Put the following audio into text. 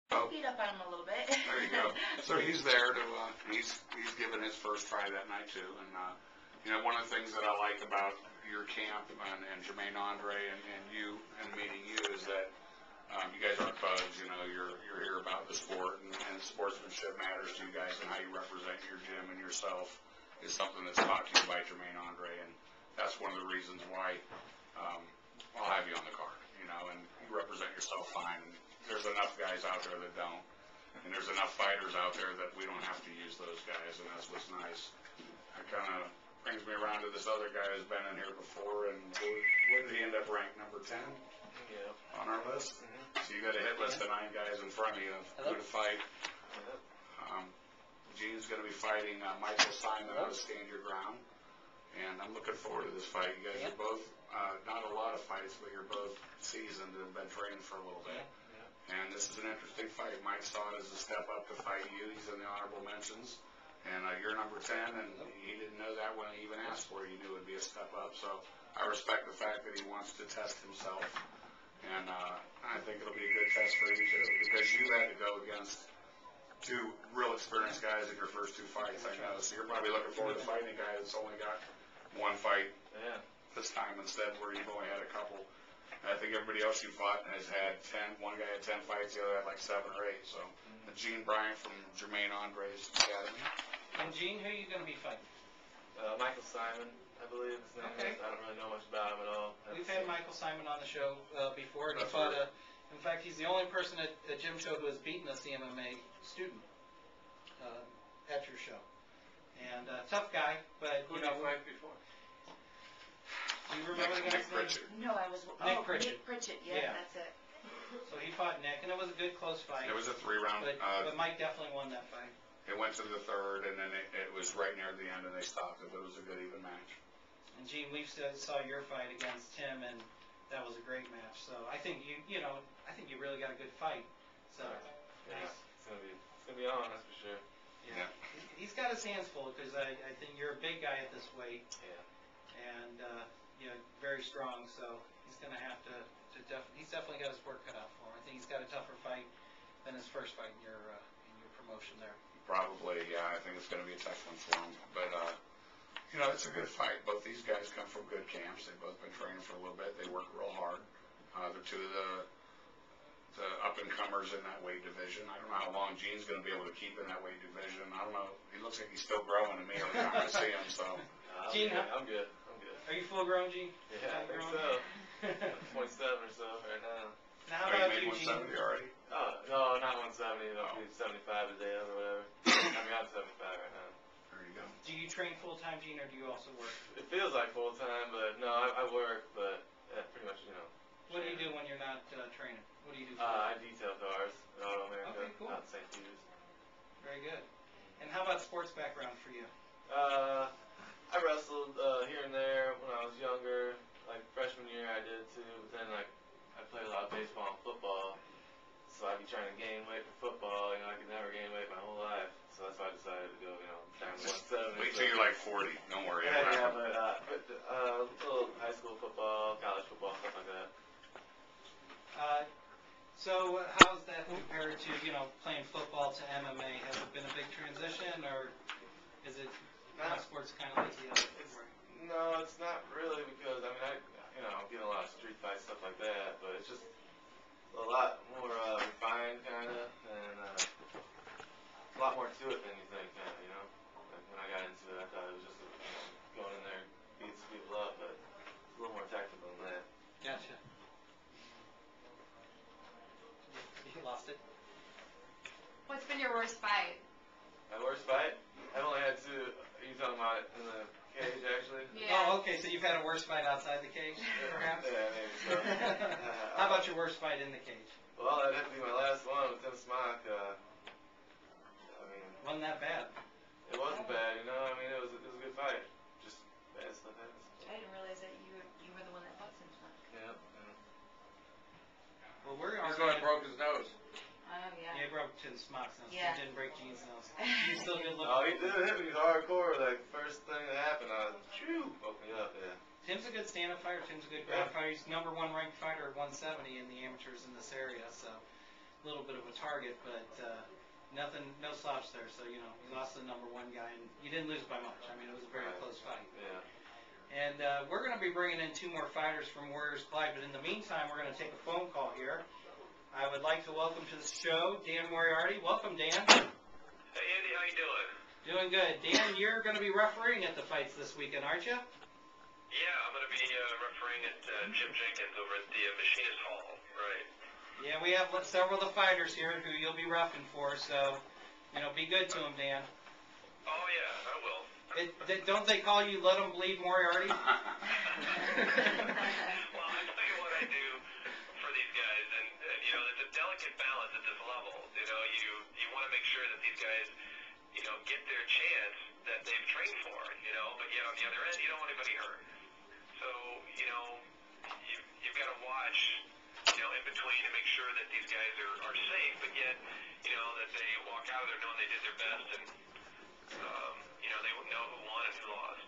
Beat up on him a little bit. There you go. So he's there to, he's given his first try that night too. And, you know, one of the things that I like about your camp and Jermaine Andre and you and meeting you is that you guys aren't bugs. You know, you're here about the sport and sportsmanship matters to you guys, and how you represent your gym and yourself is something that's taught to you by Jermaine Andre, and that's one of the reasons why I'll have you on the card. You know, and you represent yourself fine. And there's enough guys out there that don't, and there's enough fighters out there that we don't have to use those guys, and that's what's nice. It kind of brings me around to this other guy who's been in here before, and where did he end up ranked? Number 10 on our list. So you got a hit list of 9 guys in front of you who to fight. Gene's going to be fighting Michael Simon out of Stand Your Ground, and I'm looking forward to this fight. You guys are both not a lot of fights, but you're both seasoned and been training for a little bit. And this is an interesting fight. Mike saw it as a step up to fight you. He's in the honorable mentions. And you're number 10, and he didn't know that when he even asked for it. He knew it would be a step up. So I respect the fact that he wants to test himself. And I think it'll be a good test for you, too, because you had to go against 2 real experienced guys in your first 2 fights, I know. So you're probably looking forward to fighting a guy that's only got 1 fight this time instead, where you've only had a couple. I think everybody else you fought has had 10. One guy had 10 fights, the other had like 7 or 8. So, Gene Bryant from Jermaine Andre's Academy. And Gene, who are you going to be fighting? Michael Simon, I believe his name is. I don't really know much about him at all. We've had Michael Simon on the show before. And he fought in fact, he's the only person at Jim Show who has beaten a CMMA student at your show. And tough guy, but who did you fight before? Do you remember the guy's name? No, I was. Nick Pritchett. Nick Pritchett, yeah, that's it. So he fought Nick, and it was a good close fight. It was a 3-round. But Mike definitely won that fight. It went to the 3rd, and then it was right near the end, and they stopped it. But it was a good even match. And Gene, we saw your fight against Tim, and that was a great match. So I think I think you really got a good fight. So yeah, it's gonna be on, that's for sure. Yeah. He's got his hands full because I think you're a big guy at this weight. Yeah. And very strong, so he's going to have to he's definitely got his work cut out for him. I think he's got a tougher fight than his first fight in your promotion there. Probably, yeah. I think it's going to be a tough one for him. But, you know, it's a good fight. Both these guys come from good camps. They've both been training for a little bit. They work real hard. They're 2 of the up-and-comers in that weight division. I don't know how long Gene's going to be able to keep in that weight division. I don't know. He looks like he's still growing to me every time I see him, so. Gene, I'm good. Are you full grown, Gene? Yeah, I think so. 27 or so right now. Now, how about you, Gene? 170 already? Oh, no, not 170. It'll be 75 today or whatever. I mean, I'm 75 right now. There you go. Do you train full-time, Gene, or do you also work? It feels like full-time, but no, I work, but pretty much, What do you do when you're not training? What do you do? I detail cars in Auto America. Okay, cool. Out in St. Peter's. Very good. And how about sports background for you? I wrestled here and there when I was younger. Like freshman year I did too, but then I played a lot of baseball and football. So I'd be trying to gain weight for football, I could never gain weight my whole life. So that's why I decided to go, down to 170. Wait till you're like 40, don't worry. Yeah, but little high school football, college football, stuff like that. So how's that compared to, playing football to MMA? Has it been a big transition, or is it one sports kind of like the other? No, it's not really, because, I'm getting a lot of street fights, stuff like that, but it's just a lot more refined, kind of, and a lot more to it than you think, Like when I got into it, I thought it was just going in there, beating some people up, but it's a little more tactical than that. Gotcha. You lost it. What's been your worst fight? My worst fight? I've only had 2. Are you talking about in the cage, actually? Yeah. Oh, okay, so you've had a worse fight outside the cage, perhaps? Yeah, maybe so. How about your worst fight in the cage? Well, that'd have to be my last one with Tim Smock. Wasn't that bad? It wasn't bad, it was a good fight. Just bad stuff happens. I didn't realize that you were the one that fought Tim Smock. Yeah. Well, we're He's the one that broke his nose. Oh, yeah. Yeah, he broke Tim Smock's nose. Yeah. He didn't break Gene's nose. He's still good looking. Oh, he did hit me hardcore. Like, first thing that happened, I was, woke me up, yeah. Tim's a good stand-up fighter. Tim's a good ground fighter. He's #1 ranked fighter at 170 in the amateurs in this area. So little bit of a target, but nothing, no slouch there. So, you lost the number 1 guy, and you didn't lose by much. I mean, it was a very close fight. Yeah. And we're going to be bringing in 2 more fighters from Warriors Clyde, but in the meantime, we're going to take a phone call here. I would like to welcome to the show Dan Moriarty. Welcome, Dan. Hey, Andy, how you doing? Doing good. Dan, you're going to be refereeing at the fights this weekend, aren't you? Yeah, I'm going to be refereeing at Jim Jenkins over at the Machinist Hall. Right. Yeah, we have several of the fighters here who you'll be roughing for, so, be good to them, Dan. Oh, yeah, I will. Don't they call you Let 'em Bleed Moriarty? Well, I tell you what I do for these guys, and it's a delicate balance at this level. You want to make sure that these guys, get their chance that they've trained for, but yet on the other end, you don't want anybody hurt. So, you've got to watch, in between to make sure that these guys are safe, but yet, that they walk out of there knowing they did their best and, they know who won and who lost.